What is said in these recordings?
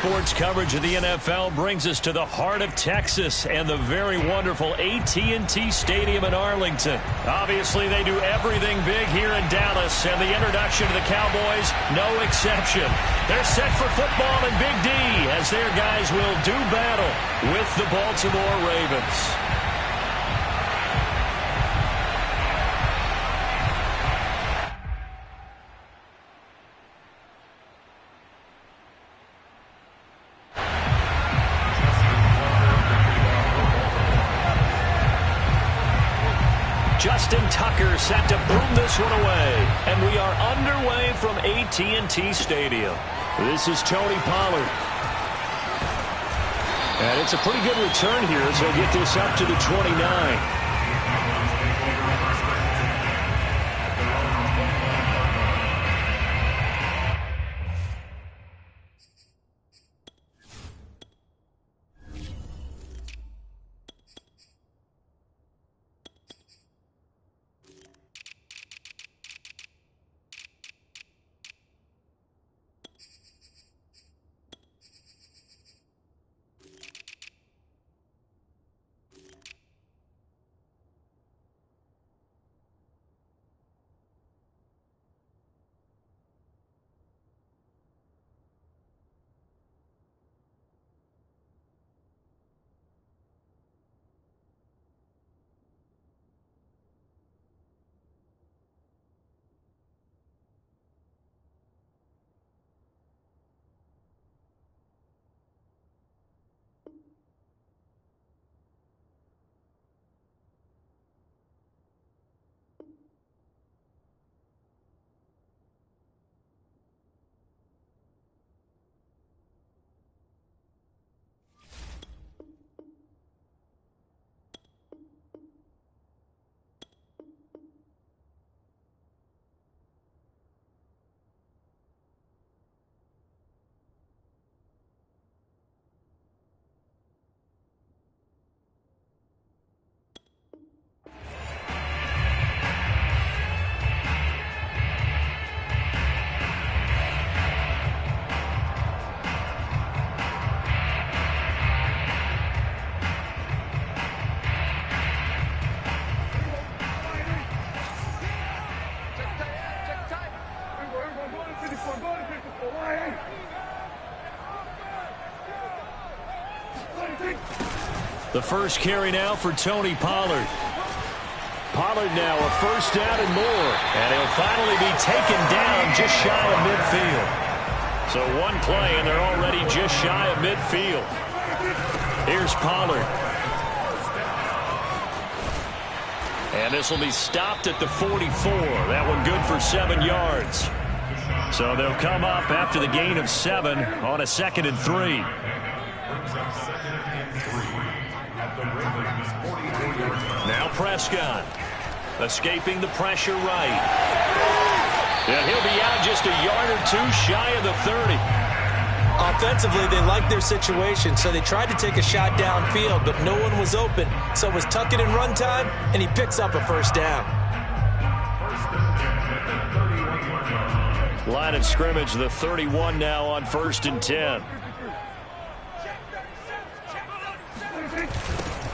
sports coverage of the NFL brings us to the heart of Texas and the very wonderful AT&T Stadium in Arlington. Obviously, they do everything big here in Dallas, and the introduction to the Cowboys, no exception. They're set for football in Big D as their guys will do battle with the Baltimore Ravens. Justin Tucker set to boom this one away. And we are underway from AT&T Stadium. This is Tony Pollard. And it's a pretty good return here as they get this up to the 29. The first carry now for Tony Pollard. Pollard now a first down and more. And he'll finally be taken down just shy of midfield. So one play and they're already just shy of midfield. Here's Pollard. And this will be stopped at the 44. That one good for 7 yards. So they'll come up after the gain of 7 on a 2nd and 3. Now Prescott, escaping the pressure right. And he'll be out just a yard or two shy of the 30. Offensively, they liked their situation, so they tried to take a shot downfield, but no one was open. So it was tuck it in run time, and he picks up a first down. Line of scrimmage, the 31 now on 1st and 10.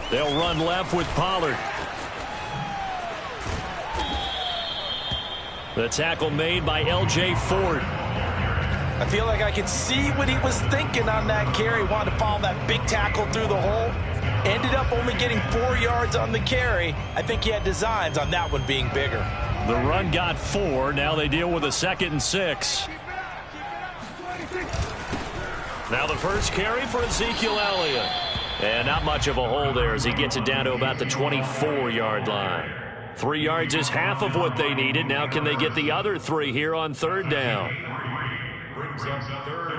They'll run left with Pollard. The tackle made by L.J. Ford. I feel like I could see what he was thinking on that carry. Wanted to follow that big tackle through the hole. Ended up only getting 4 yards on the carry. I think he had designs on that one being bigger. The run got 4. Now they deal with a 2nd and 6. Now the first carry for Ezekiel Elliott. And not much of a hole there as he gets it down to about the 24-yard line. 3 yards is half of what they needed. Now can they get the other 3 here on 3rd down? Brings up 3rd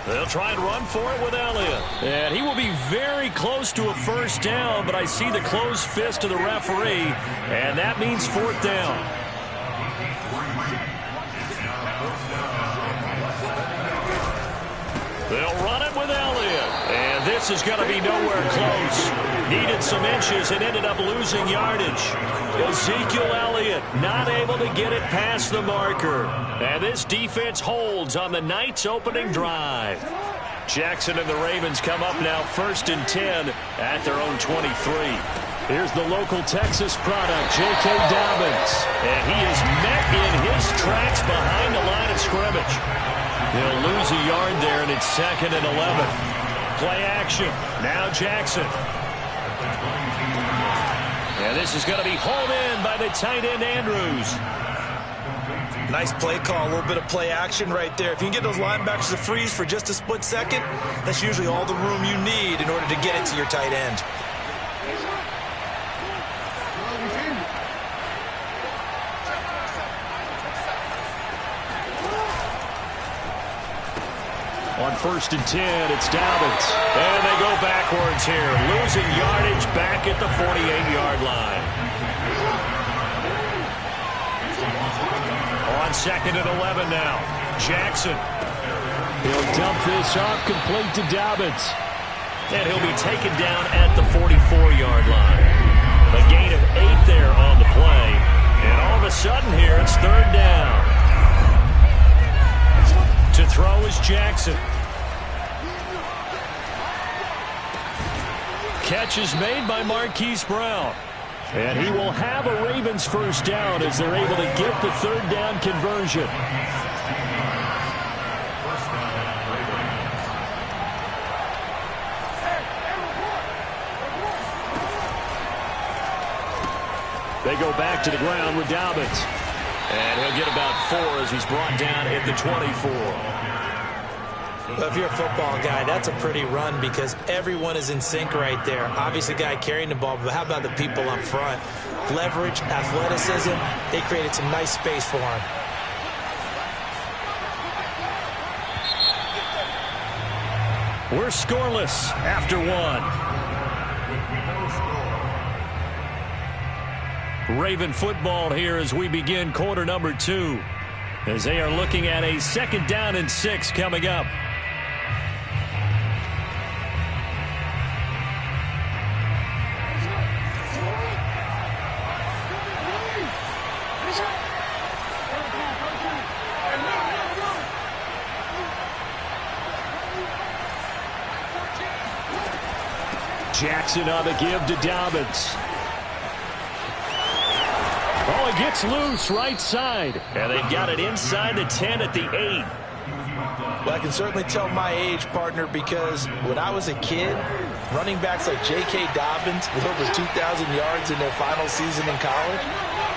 They'll try and run for it with Elliott. And he will be very close to a first down, but I see the closed fist of the referee, and that means 4th down. They'll run it with Elliott. And this is going to be nowhere close. Needed some inches and ended up losing yardage. Ezekiel Elliott not able to get it past the marker. And this defense holds on the Knights' opening drive. Jackson and the Ravens come up now 1st and 10 at their own 23. Here's the local Texas product, J.K. Dobbins. And he is met in his tracks behind the line of scrimmage. He'll lose a yard there, and it's 2nd and 11. Play action. Now Jackson. And this is going to be hauled in by the tight end, Andrews. Nice play call, a little bit of play action right there. If you can get those linebackers to freeze for just a split second, that's usually all the room you need in order to get it to your tight end. On 1st and 10, it's Dobbins. And they go backwards here, losing yardage back at the 48-yard line. On 2nd and 11 now, Jackson. He'll dump this off complete to Dobbins. And he'll be taken down at the 44-yard line. A gain of 8 there on the play. And all of a sudden here, it's 3rd down. To throw is Jackson. Catch is made by Marquise Brown. And he will have a Ravens 1st down as they're able to get the 3rd down conversion. They go back to the ground with Dobbins. And he'll get about 4 as he's brought down at the 24. Well, if you're a football guy, that's a pretty run because everyone is in sync right there. Obviously, the guy carrying the ball, but how about the people up front? Leverage, athleticism, they created some nice space for him. We're scoreless after 1. Raven football here as we begin quarter number 2. As they are looking at a 2nd down and 6 coming up. Jackson on the give to Dobbins. Oh, it gets loose right side. And they've got it inside the 10 at the 8. Well, I can certainly tell my age, partner, because when I was a kid, running backs like J.K. Dobbins with over 2,000 yards in their final season in college,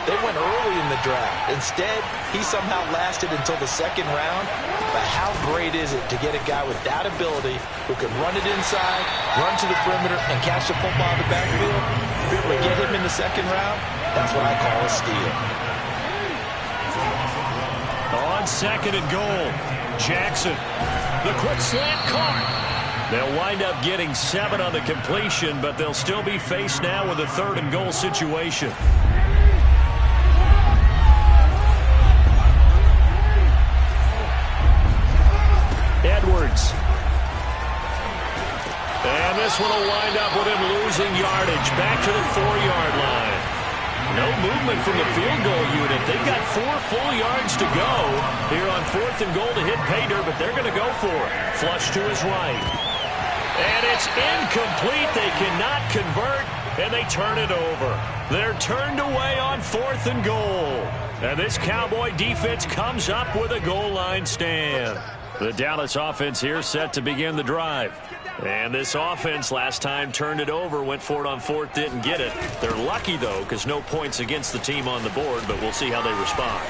they went early in the draft. Instead, he somehow lasted until the 2nd round. But how great is it to get a guy with that ability who can run it inside, run to the perimeter, and catch the football in the backfield? Be able to get him in the 2nd round, that's what I call a steal. On 2nd and goal, Jackson. The quick slant caught. They'll wind up getting 7 on the completion, but they'll still be faced now with a 3rd and goal situation. Edwards. And this one will wind up with him losing yardage back to the 4-yard line. No movement from the field goal unit. They've got 4 full yards to go here on 4th and goal to hit pay dirt, but they're going to go for it. Flush to his right. And it's incomplete. They cannot convert, and they turn it over. They're turned away on 4th and goal. And this Cowboy defense comes up with a goal line stand. The Dallas offense here set to begin the drive. And this offense last time turned it over, went for it on 4th, didn't get it. They're lucky, though, because no points against the team on the board, but we'll see how they respond.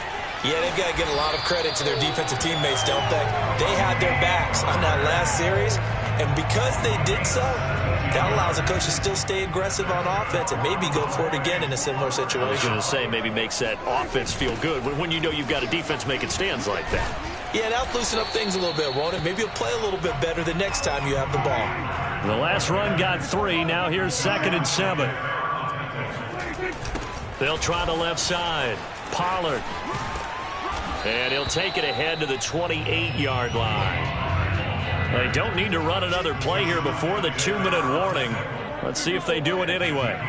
Yeah, they've got to give a lot of credit to their defensive teammates, don't they? They had their backs on that last series, and because they did so, that allows the coach to still stay aggressive on offense and maybe go for it again in a similar situation. I was going to say maybe makes that offense feel good when you know you've got a defense making stands like that. Yeah, that'll loosen up things a little bit, won't it? Maybe you'll play a little bit better the next time you have the ball. The last run got 3. Now here's 2nd and 7. They'll try the left side. Pollard. And he'll take it ahead to the 28-yard line. They don't need to run another play here before the 2-minute warning. Let's see if they do it anyway.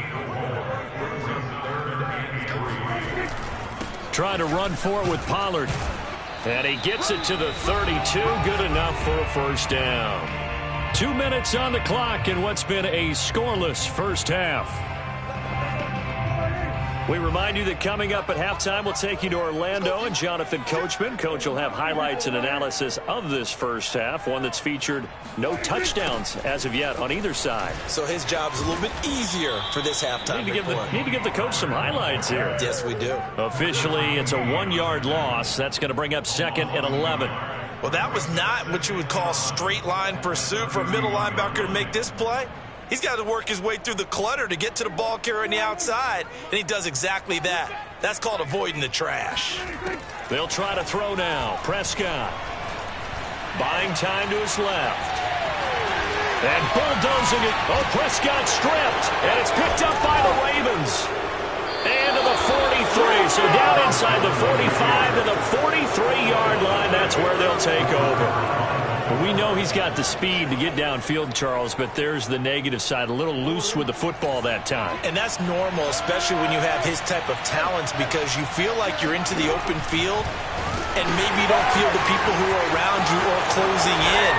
Trying to run for it with Pollard. And he gets it to the 32. Good enough for a first down. 2 minutes on the clock in what's been a scoreless first half. We remind you that coming up at halftime, we'll take you to Orlando and Jonathan Coachman. Coach will have highlights and analysis of this first half, one that's featured no touchdowns as of yet on either side. So his job is a little bit easier for this halftime. Need to give the coach some highlights here. Yes, we do. Officially, it's a 1-yard loss. That's going to bring up 2nd and 11. Well, that was not what you would call straight line pursuit for a middle linebacker to make this play. He's got to work his way through the clutter to get to the ball carrier on the outside, and he does exactly that. That's called avoiding the trash. They'll try to throw now. Prescott buying time to his left. And bulldozing it. Oh, Prescott stripped, and it's picked up by the Ravens. And to the 43, so down inside the 45 to the 43-yard line. That's where they'll take over. We know he's got the speed to get downfield, Charles, but there's the negative side. A little loose with the football that time. And that's normal, especially when you have his type of talents, because you feel like you're into the open field, and maybe you don't feel the people who are around you or closing in.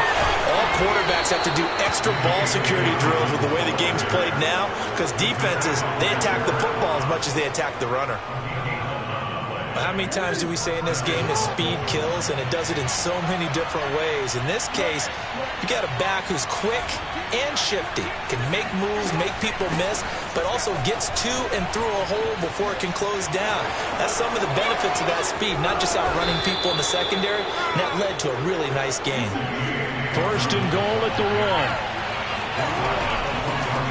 All quarterbacks have to do extra ball security drills with the way the game's played now, because defenses, they attack the football as much as they attack the runner. How many times do we say in this game that speed kills, and it does it in so many different ways? In this case, you got a back who's quick and shifty, can make moves, make people miss, but also gets to and through a hole before it can close down. That's some of the benefits of that speed, not just outrunning people in the secondary, and that led to a really nice game. 1st and goal at the 1.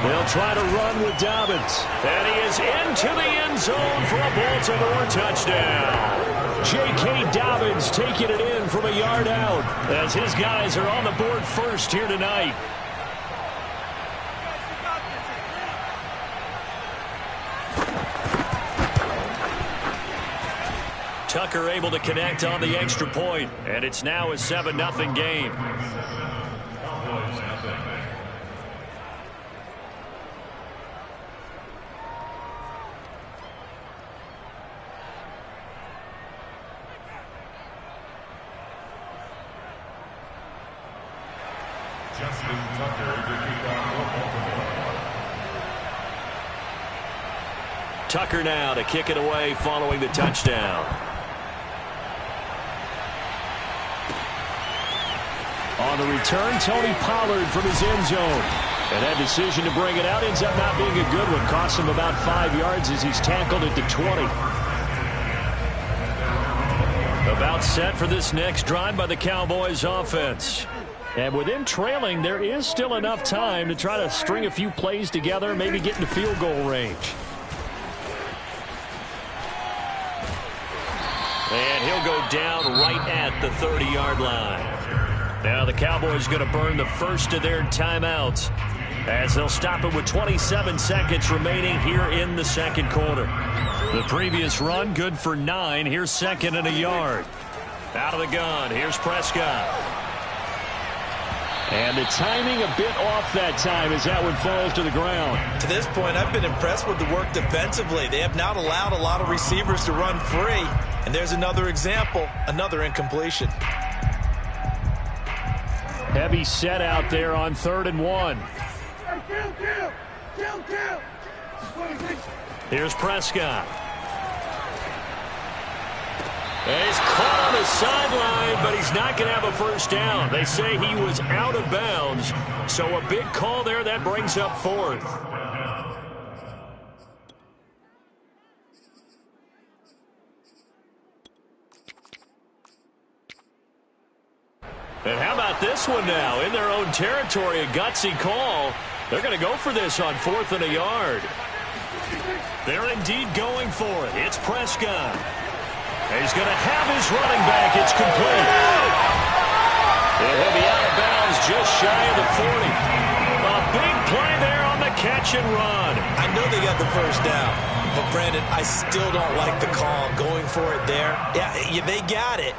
They'll try to run with Dobbins. And he is into the end zone for a Baltimore touchdown. J.K. Dobbins taking it in from a yard out as his guys are on the board first here tonight. Tucker able to connect on the extra point, and it's now a 7-0 game. Tucker now to kick it away following the touchdown. On the return, Tony Pollard from his end zone. And that decision to bring it out ends up not being a good one. Costs him about 5 yards as he's tackled at the 20. About set for this next drive by the Cowboys offense. And with him trailing, there is still enough time to try to string a few plays together, maybe get into field goal range. And he'll go down right at the 30-yard line. Now the Cowboys going to burn the first of their timeouts as they'll stop it with 27 seconds remaining here in the second quarter. The previous run good for 9. Here's 2nd and a yard. Out of the gun. Here's Prescott. And the timing a bit off that time as that one falls to the ground. To this point, I've been impressed with the work defensively. They have not allowed a lot of receivers to run free. And there's another example, another incompletion. Heavy set out there on 3rd and 1. Here's Prescott. And he's caught on the sideline, but he's not going to have a first down. They say he was out of bounds. So a big call there that brings up 4th. And how about this one now? In their own territory, a gutsy call. They're going to go for this on 4th and a yard. They're indeed going for it. It's Prescott. He's going to have his running back. It's complete. And he'll be out of bounds just shy of the 40. A big play there on the catch and run. I know they got the first down, but Brandon, I still don't like the call going for it there. Yeah, they got it.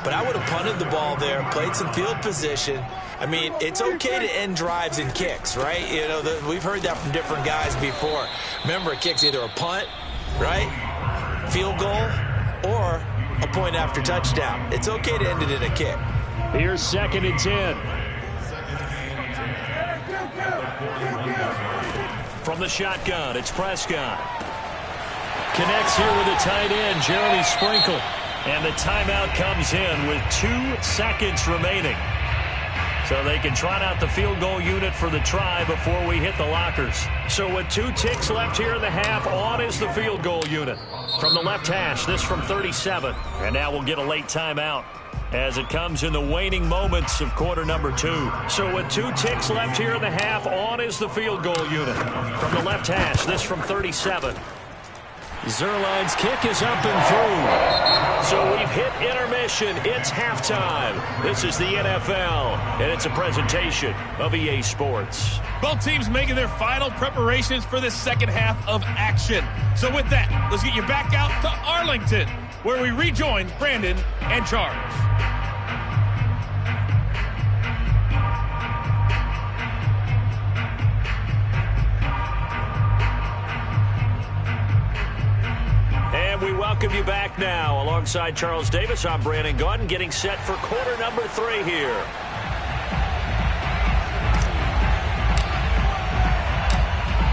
but I would have punted the ball there, played some field position. I mean, it's okay to end drives and kicks, right? You know, we've heard that from different guys before. Remember, a kick's either a punt, right, field goal, or a point after touchdown. It's okay to end it in a kick. Here's 2nd and 10. From the shotgun, it's Prescott. Connects here with a tight end, Jeremy Sprinkle. And the timeout comes in with 2 seconds remaining. So they can trot out the field goal unit for the try before we hit the lockers. So with 2 ticks left here in the half, on is the field goal unit. From the left hash, this from 37. And now we'll get a late timeout as it comes in the waning moments of quarter number 2. So with 2 ticks left here in the half, on is the field goal unit. From the left hash, this from 37. Zerline's kick is up and through. So we've hit intermission. It's halftime. This is the NFL, and it's a presentation of EA Sports. Both teams making their final preparations for the second half of action. So with that, let's get you back out to Arlington, where we rejoin Brandon and Charles. And we welcome you back now. Alongside Charles Davis, I'm Brandon Gaudin, getting set for quarter number 3 here.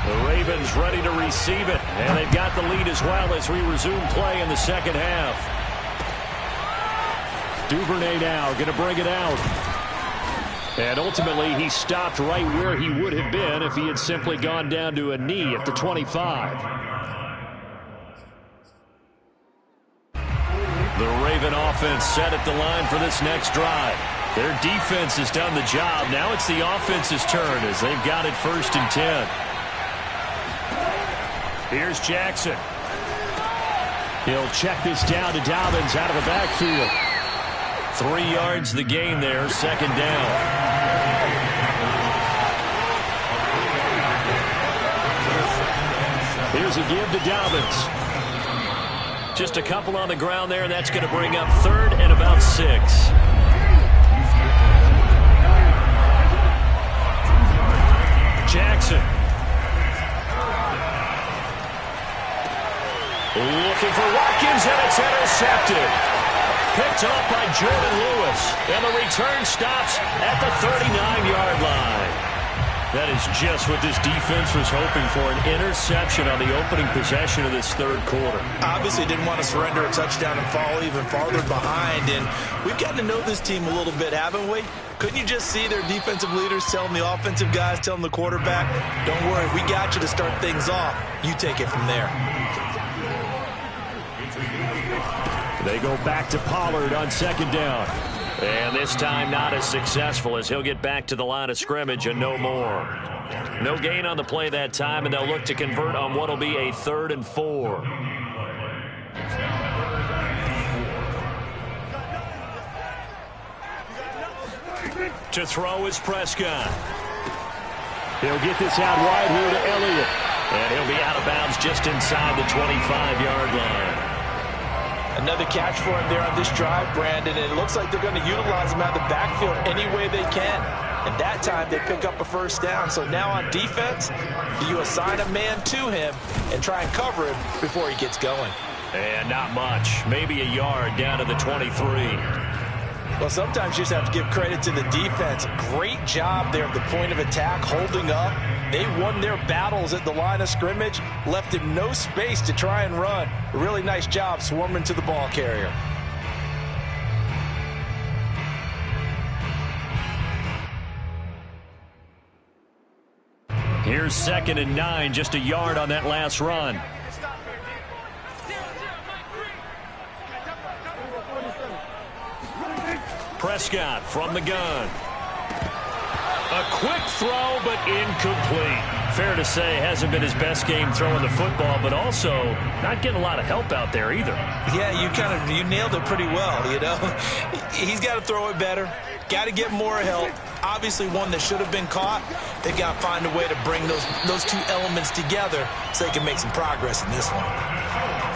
The Ravens ready to receive it, and they've got the lead as well as we resume play in the second half. Duvernay now going to bring it out. And ultimately, he stopped right where he would have been if he had simply gone down to a knee at the 25. The Raven offense set at the line for this next drive. Their defense has done the job. Now it's the offense's turn as they've got it 1st and 10. Here's Jackson. He'll check this down to Dobbins out of the backfield. 3 yards the gain there, 2nd down. Here's a give to Dobbins. Just a couple on the ground there. That's going to bring up 3rd and about 6. Jackson. Looking for Watkins, and it's intercepted. Picked off by Jordan Lewis. And the return stops at the 39-yard line. That is just what this defense was hoping for, an interception on the opening possession of this 3rd quarter. Obviously didn't want to surrender a touchdown and fall even farther behind, and we've gotten to know this team a little bit, haven't we? Couldn't you just see their defensive leaders telling the offensive guys, telling the quarterback, don't worry, we got you to start things off. You take it from there. They go back to Pollard on 2nd down. And this time not as successful as he'll get back to the line of scrimmage and no more. No gain on the play that time, and they'll look to convert on what will be a 3rd and 4. To throw is Prescott. He'll get this out wide here to Elliott. And he'll be out of bounds just inside the 25-yard line. Another catch for him there on this drive, Brandon, and it looks like they're going to utilize him out of the backfield any way they can. And that time they pick up a 1st down. So now on defense, do you assign a man to him and try and cover him before he gets going? And not much. Maybe a yard down to the 23. Well, sometimes you just have to give credit to the defense. Great job there at the point of attack, holding up. They won their battles at the line of scrimmage, left him no space to try and run. A really nice job swarming to the ball carrier. Here's 2nd and 9, just a yard on that last run. Prescott from the gun. A quick throw, but incomplete. Fair to say, hasn't been his best game throwing the football, but also not getting a lot of help out there either. Yeah, you nailed it pretty well, you know. He's got to throw it better. Got to get more help. Obviously one that should have been caught. They've got to find a way to bring those 2 elements together so they can make some progress in this one.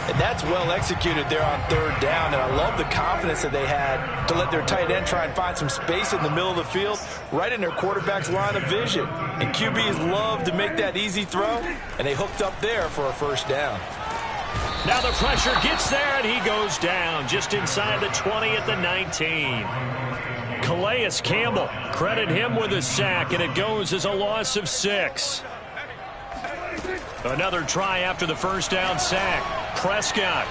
And that's well executed there on third down. And I love the confidence that they had to let their tight end try and find some space in the middle of the field, right in their quarterback's line of vision. And QBs love to make that easy throw, and they hooked up there for a first down. Now the pressure gets there, and he goes down just inside the 20 at the 19. Calais Campbell, credit him with a sack, and it goes as a loss of 6. Another try after the first down sack. Prescott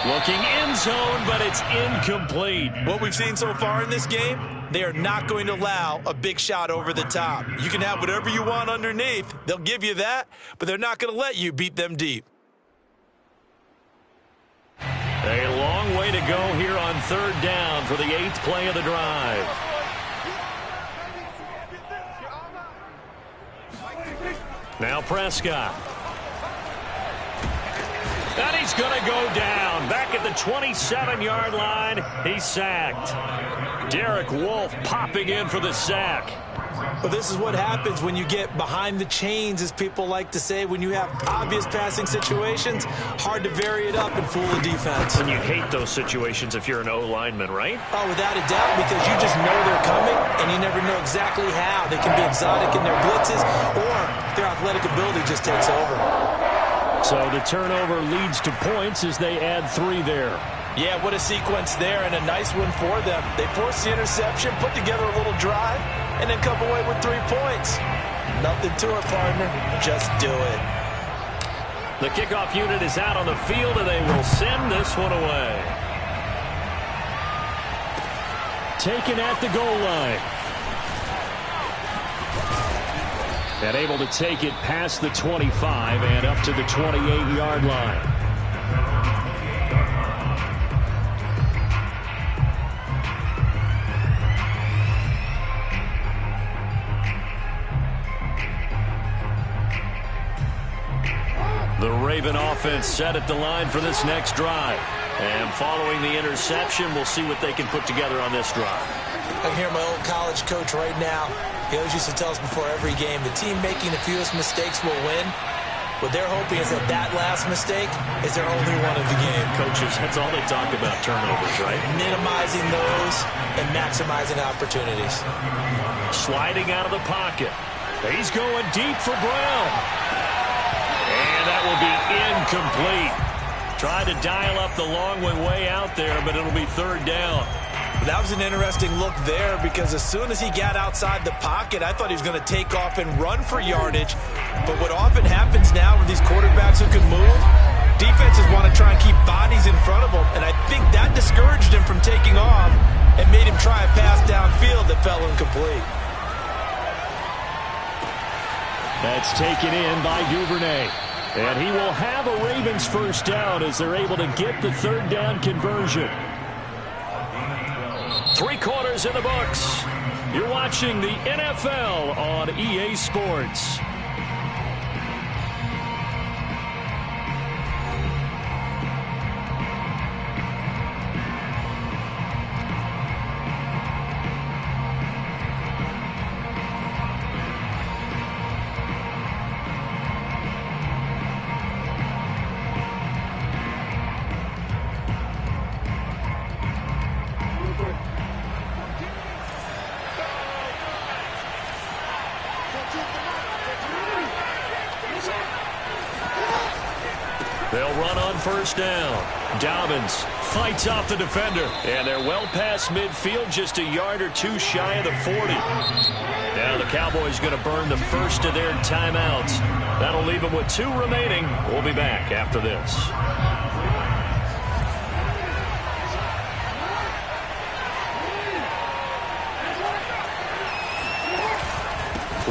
looking end zone, but it's incomplete. What we've seen so far in this game, they are not going to allow a big shot over the top. You can have whatever you want underneath. They'll give you that, but they're not going to let you beat them deep. A long way to go here on third down for the 8th play of the drive. Now Prescott. And he's going to go down. Back at the 27-yard line, he's sacked. Derek Wolfe popping in for the sack. Well, this is what happens when you get behind the chains, as people like to say. When you have obvious passing situations, hard to vary it up and fool the defense. And you hate those situations if you're an O-lineman, right? Oh, without a doubt, because you just know they're coming, and you never know exactly how. They can be exotic in their blitzes, or their athletic ability just takes over. So the turnover leads to points as they add 3 there. Yeah, what a sequence there, and a nice one for them. They forced the interception, put together a little drive, and then come away with 3 points. Nothing to it, partner. Just do it. The kickoff unit is out on the field, and they will send this one away. Taken at the goal line. And able to take it past the 25 and up to the 28-yard line. The Raven offense set at the line for this next drive. And following the interception, we'll see what they can put together on this drive. I hear my old college coach right now. He always used to tell us before every game, the team making the fewest mistakes will win. What they're hoping is that last mistake is their only one of the game. Coaches, that's all they talk about, turnovers, right? Minimizing those and maximizing opportunities. Sliding out of the pocket. He's going deep for Brown. And that will be incomplete. Tried to dial up the long one way out there, but it'll be third down. That was an interesting look there, because as soon as he got outside the pocket, I thought he was going to take off and run for yardage. But what often happens now with these quarterbacks who can move, defenses want to try and keep bodies in front of them, and I think that discouraged him from taking off and made him try a pass downfield that fell incomplete. That's taken in by Duvernay. And he will have a Ravens first down as they're able to get the third down conversion. 3 quarters in the books. You're watching the NFL on EA Sports. They'll run on first down. Dobbins fights off the defender. And they're well past midfield, just a yard or 2 shy of the 40. Now the Cowboys going to burn the first of their timeouts. That'll leave them with 2 remaining. We'll be back after this.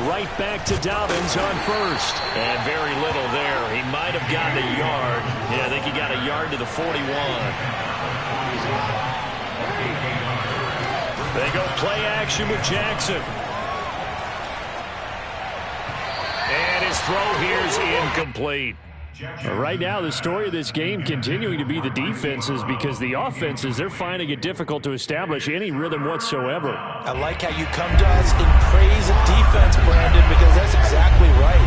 Right back to Dobbins on first. And very little there. He might have gotten a yard. Yeah, I think he got a yard to the 41. They go play action with Jackson. And his throw here is incomplete. Right now, the story of this game continuing to be the defenses, because the offenses, they're finding it difficult to establish any rhythm whatsoever. I like how you come to us in praise of defense, Brandon, because that's exactly right.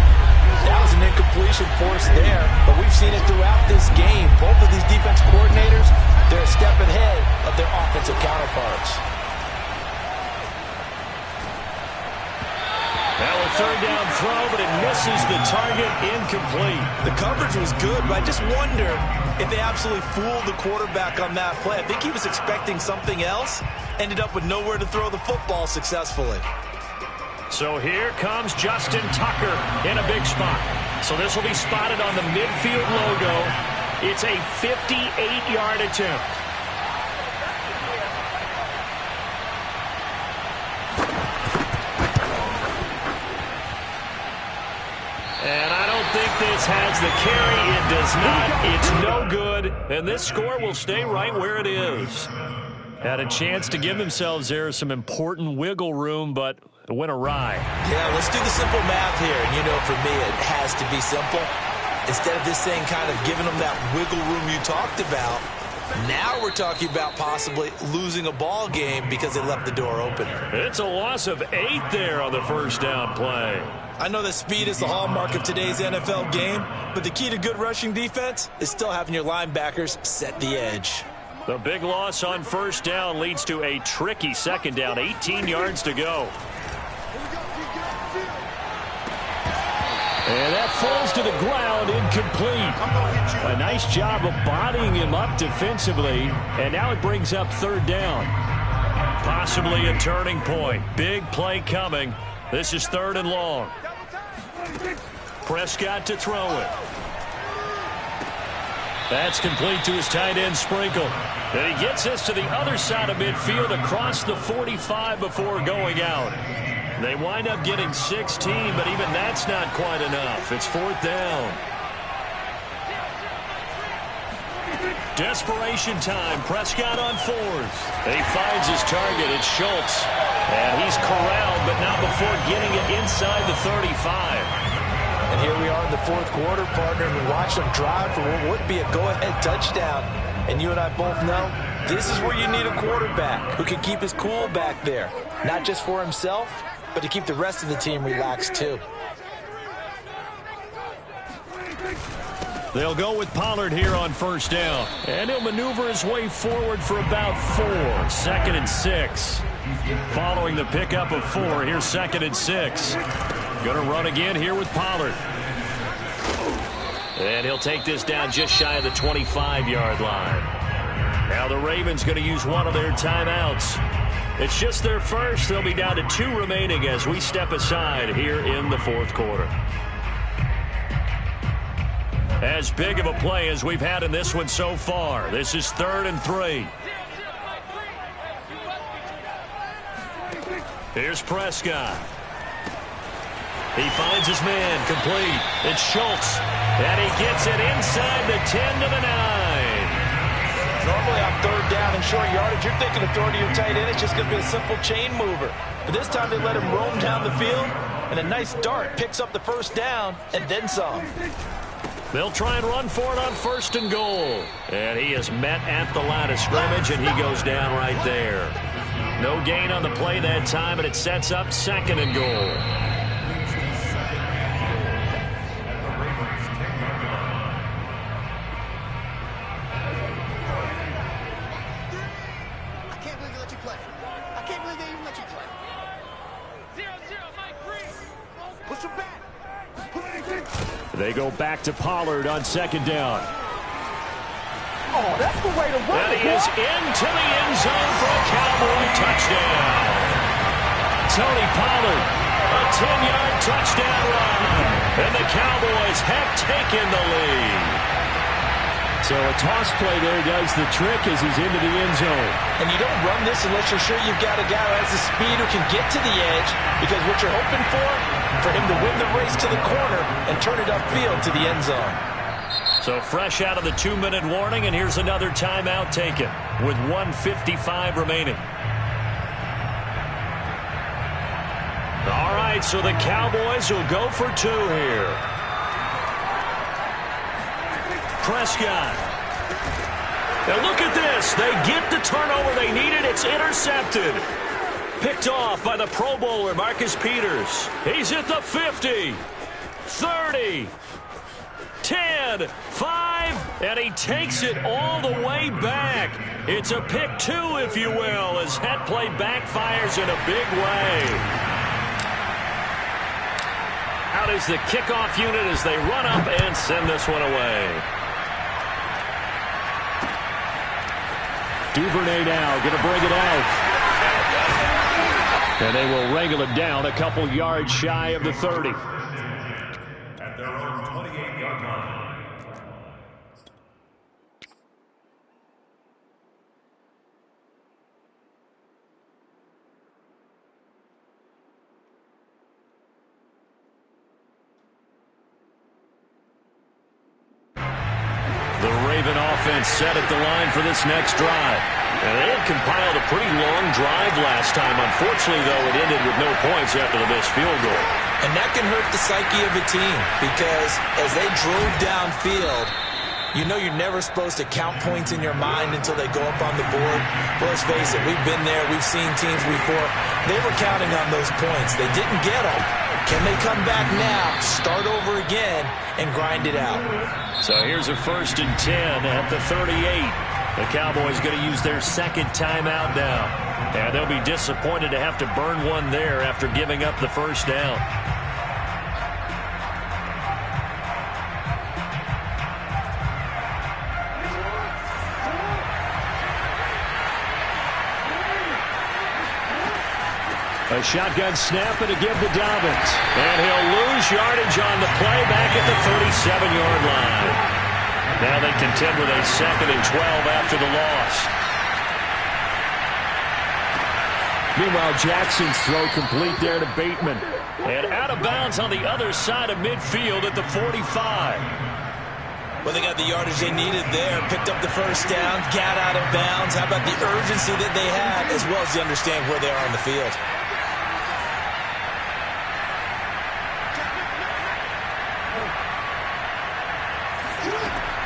That was an incompletion forced there, but we've seen it throughout this game. Both of these defense coordinators, they're a step ahead of their offensive counterparts. Now a third down throw, but it misses the target, incomplete. The coverage was good, but I just wonder if they absolutely fooled the quarterback on that play. I think he was expecting something else, ended up with nowhere to throw the football successfully. So here comes Justin Tucker in a big spot. So this will be spotted on the midfield logo. It's a 58-yard attempt. And I don't think this has the carry. It does not. It's no good. And this score will stay right where it is. Had a chance to give themselves there some important wiggle room, but it went awry. Yeah, let's do the simple math here. And you know, for me, it has to be simple. Instead of this thing kind of giving them that wiggle room you talked about, now we're talking about possibly losing a ball game because they left the door open. It's a loss of 8 there on the first down play. I know that speed is the hallmark of today's NFL game, but the key to good rushing defense is still having your linebackers set the edge. The big loss on first down leads to a tricky second down. 18 yards to go. And that falls to the ground, incomplete. A nice job of bodying him up defensively, and now it brings up third down. Possibly a turning point. Big play coming. This is third and long. Prescott to throw it. That's complete to his tight end, Sprinkle. And he gets us to the other side of midfield across the 45 before going out. They wind up getting 16, but even that's not quite enough. It's fourth down. Desperation time. Prescott on fourth. He finds his target. It's Schultz. And he's corralled, but not before getting it inside the 35. And here we are in the fourth quarter, partner, and we watch them drive for what would be a go-ahead touchdown. And you and I both know this is where you need a quarterback who can keep his cool back there. Not just for himself, but to keep the rest of the team relaxed too. They'll go with Pollard here on first down. And he'll maneuver his way forward for about 4. Second and 6. Following the pickup of 4, here's second and 6. Gonna run again here with Pollard. And he'll take this down just shy of the 25-yard line. Now the Ravens gonna use one of their timeouts. It's just their first. They'll be down to 2 remaining as we step aside here in the fourth quarter. As big of a play as we've had in this one so far. This is third and 3. Here's Prescott. He finds his man, complete. It's Schultz, and he gets it inside the 10 to the 9. Normally on third down and short yardage, you're thinking of throwing to your tight end. It's just going to be a simple chain mover. But this time they let him roam down the field, and a nice dart picks up the first down and then some. They'll try and run for it on first and goal. And he is met at the line of scrimmage, and he goes down right there. No gain on the play that time, and it sets up second and goal. They go back to Pollard on second down. Oh, that's the way to run. And he is into the end zone for a Cowboy touchdown. Tony Pollard, a 10-yard touchdown run. And the Cowboys have taken the lead. So a toss play there does the trick as he's into the end zone. And you don't run this unless you're sure you've got a guy who has the speed who can get to the edge, because what you're hoping for him to win the race to the corner and turn it upfield to the end zone. So fresh out of the 2-minute warning, and here's another timeout taken with 1:55 remaining. All right, so the Cowboys will go for 2 here. Prescott. Now look at this. They get the turnover they needed. It's intercepted. Picked off by the Pro Bowler, Marcus Peters. He's at the 50. 30, 10, 5, and he takes it all the way back. It's a pick 2, if you will, as that play backfires in a big way. Out is the kickoff unit as they run up and send this one away. Duvernay now going to bring it out. And they will wrangle it down a couple yards shy of the 30. At their own 28-yard line. The Raven offense set at the line for this next drive. And they had compiled a pretty long drive last time. Unfortunately, though, it ended with no points after the missed field goal. And that can hurt the psyche of a team because as they drove downfield, you know you're never supposed to count points in your mind until they go up on the board. But let's face it, we've been there. We've seen teams before. They were counting on those points. They didn't get them. Can they come back now, start over again, and grind it out? So here's a 1st and 10 at the 38. The Cowboys going to use their second timeout now. And they'll be disappointed to have to burn one there after giving up the first down. A shotgun snap and a give to Dobbins. And he'll lose yardage on the play back at the 37-yard line. Now they contend with a 2nd and 12 after the loss. Meanwhile, Jackson's throw complete there to Bateman. And out of bounds on the other side of midfield at the 45. Well, they got the yardage they needed there. Picked up the first down, got out of bounds. How about the urgency that they have as well as they understand where they are on the field?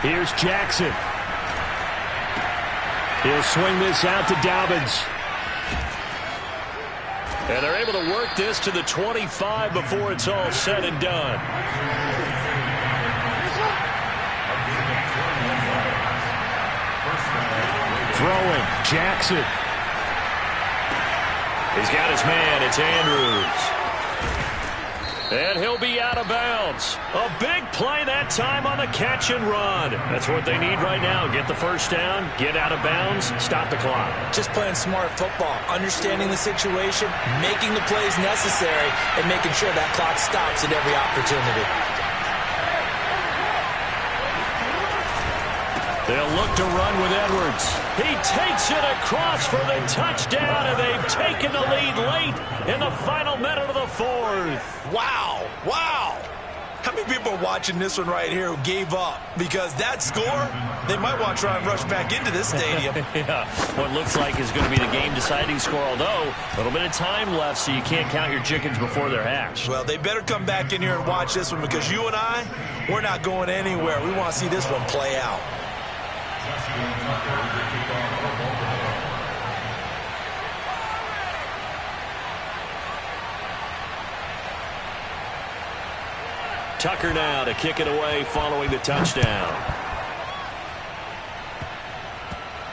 Here's Jackson. He'll swing this out to Dobbins. And they're able to work this to the 25 before it's all said and done. Throwing, Jackson. He's got his man, it's Andrews. And he'll be out of bounds. A big play that time on the catch and run. That's what they need right now. Get the first down, get out of bounds, stop the clock. Just playing smart football, understanding the situation, making the plays necessary, and making sure that clock stops at every opportunity. They'll look to run with Edwards. He takes it across for the touchdown, and they've taken the lead late in the final minute of the 4th. Wow, wow. How many people are watching this one right here who gave up? Because that score, they might want to try and rush back into this stadium. Yeah, what looks like is going to be the game-deciding score, although a little bit of time left, so you can't count your chickens before they're hatched. Well, they better come back in here and watch this one because you and I, we're not going anywhere. We want to see this one play out. Tucker now to kick it away following the touchdown.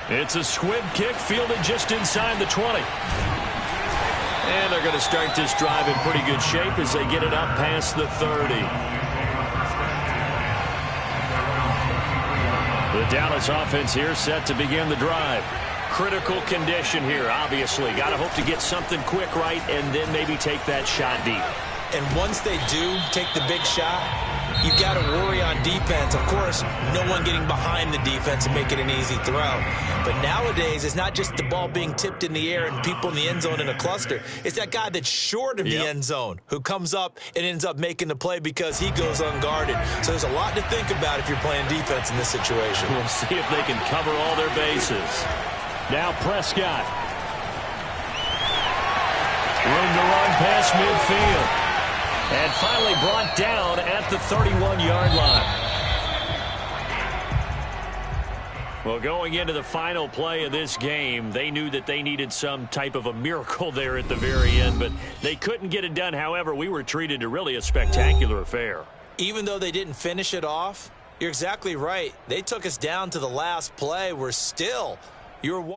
It's a squib kick fielded just inside the 20. And they're going to start this drive in pretty good shape as they get it up past the 30. The Dallas offense here set to begin the drive. Critical condition here, obviously. Got to hope to get something quick right and then maybe take that shot deep. And once they do take the big shot, you got to worry on defense. Of course, no one getting behind the defense and making an easy throw. But nowadays, it's not just the ball being tipped in the air and people in the end zone in a cluster. It's that guy that's short of the end zone who comes up and ends up making the play because he goes unguarded. So there's a lot to think about if you're playing defense in this situation. We'll see if they can cover all their bases. Now Prescott. Room to run past midfield. And finally brought down at the 31-yard line. Well, going into the final play of this game, they knew that they needed some type of a miracle there at the very end, but they couldn't get it done. However, we were treated to really a spectacular affair. even though they didn't finish it off, you're exactly right. They took us down to the last play. We're still, you're